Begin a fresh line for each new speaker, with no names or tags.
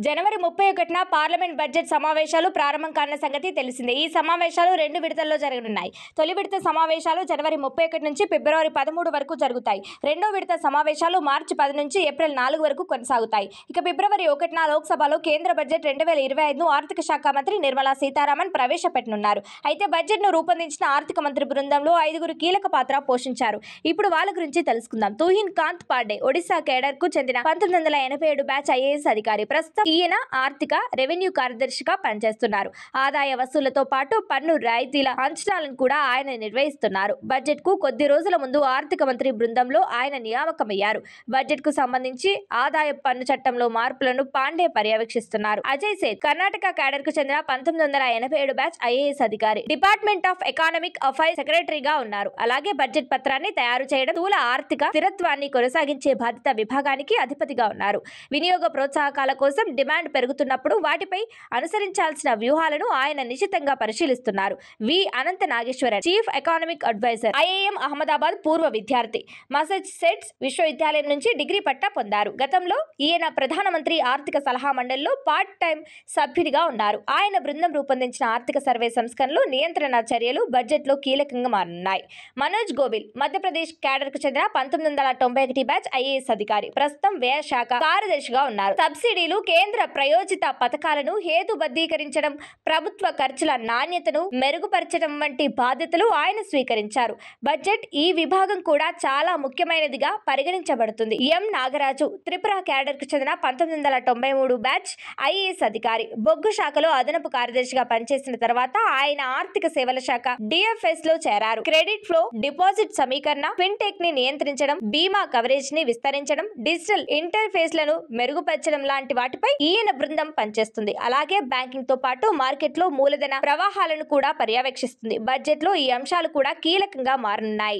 జనవరి 31న parliament budget సమావేశాలు ప్రారంభం కానున్న సంగతి తెలిసిందే. ఈ సమావేశాలు 2 విడతల్లో జరగనున్నాయి. తొలి విడత సమావేశాలు జనవరి 31 నుంచి ఫిబ్రవరి 13 వరకు జరుగుతాయి. రెండో విడత సమావేశాలు మార్చి 10 నుంచి ఏప్రిల్ 4 వరకు కొనసాగుతాయి. ఇక ఫిబ్రవరి 1న లోక్సభలో కేంద్ర బడ్జెట్ 2025ను ఆర్థిక శాఖ మంత్రి నిర్మలా సీతారామన్ ప్రవేశపెట్టనున్నారు. అయితే బడ్జెట్ను రూపొందించిన ఆర్థిక మంత్రి బృందంలో 5గురు కీలక పాత్ర పోషించారు. ఇప్పుడు వాళ్ళ గురించి తెలుసుకుందాం. తుహిన్ కాంత్ పాండే ఒడిశా కేడర్కు చెందిన 1987 బ్యాచ్ ఐఏఎస్ అధికారి. ప్రస్తుతం ఈయన ఆర్థిక రెవెన్యూ కార్యదర్శిగా పనిచేస్తున్నారు. ఆదాయ వసూళ్లతో పాటు పన్ను రాయితీల అంచనాలను కూడా ఆయన నిర్వహిస్తున్నారు. బడ్జెట్ కు కొద్ది రోజుల ముందు ఆర్థిక మంత్రి బృందంలో ఆయన నియామకమయ్యారు. బడ్జెట్ కు సంబంధించి ఆదాయ పన్ను చట్టంలో మార్పులను పాండే పర్యవేక్షిస్తున్నారు. అజయ్ సేత్ కర్ణాటక కేడర్ కు చెందిన 1987 బ్యాచ్ ఐఏఎస్ అధికారి. డిపార్ట్మెంట్ ఆఫ్ ఎకనామిక్ అఫైర్స్ సెక్రటరీగా ఉన్నారు. అలాగే బడ్జెట్ పత్రాన్ని తయారు చేయడం, స్థూల ఆర్థిక స్థిరత్వాన్ని కొనసాగించే బాధ్యత విభాగానికి అధిపతిగా ఉన్నారు. వినియోగ ప్రోత్సాహకాల కోసం డిమాండ్ పెరుగుతున్నప్పుడు వాటిపై అనుసరించాల్సిన వ్యూహాలను ఆయన నిశితంగా పరిశీలిస్తున్నారు. V Anantha Nageswaran chief economic adviser, IIM Ahmedabad పూర్వ విద్యార్థి, మసాచుసెట్స్ విశ్వవిద్యాలయం నుంచి డిగ్రీ పట్టా పొందారు. గతంలో ఈయన ప్రధానమంత్రి ఆర్థిక సలహా మండలిలో పార్ట్ టైం సభ్యుడిగా ఉన్నారు. ఆయన బృందం రూపొందించిన ఆర్థిక సర్వే సంస్కరణలు, నియంత్రణ చర్యలు బడ్జెట్లో కీలకంగా మారనున్నాయి. మనోజ్ గోవిల్ మధ్యప్రదేశ్ కేడర్ కు చెందిన 1991 బ్యాచ్ ఐఏఎస్ అధికారి. ప్రస్తుతం వ్యయ శాఖ కార్యదర్శిగా ఉన్నారు. సబ్సిడీలు, కేంద్ర ప్రయోజిత పథకాలను హేతుబద్ధీకరించడం, ప్రభుత్వ ఖర్చుల నాణ్యతను మెరుగుపరచడం వంటి బాధ్యతలు ఆయన స్వీకరించారు. బడ్జెట్ ఈ విభాగం కూడా చాలా ముఖ్యమైనదిగా పరిగణించబడుతుంది. ఎం నాగరాజు త్రిపుర కేడర్ కు చెందిన 1993 బ్యాచ్ ఐఏఎస్ అధికారి. బొగ్గు శాఖలో అదనపు కార్యదర్శిగా పనిచేసిన తర్వాత ఆయన ఆర్థిక సేవల శాఖ డిఎఫ్ఎస్ లో చేరారు. క్రెడిట్ ఫ్లో, డిపాజిట్ సమీకరణ, ఫిన్టెక్ ని నియంత్రించడం, బీమా కవరేజ్ ని విస్తరించడం, డిజిటల్ ఇంటర్ఫేస్లను మెరుగుపరచడం లాంటి వాటిపై ఈయన బృందం పనిచేస్తుంది. అలాగే బ్యాంకింగ్ తో పాటు మార్కెట్లో మూలధన ప్రవాహాలను కూడా పర్యవేక్షిస్తుంది. బడ్జెట్ లో ఈ అంశాలు కూడా కీలకంగా మారనున్నాయి.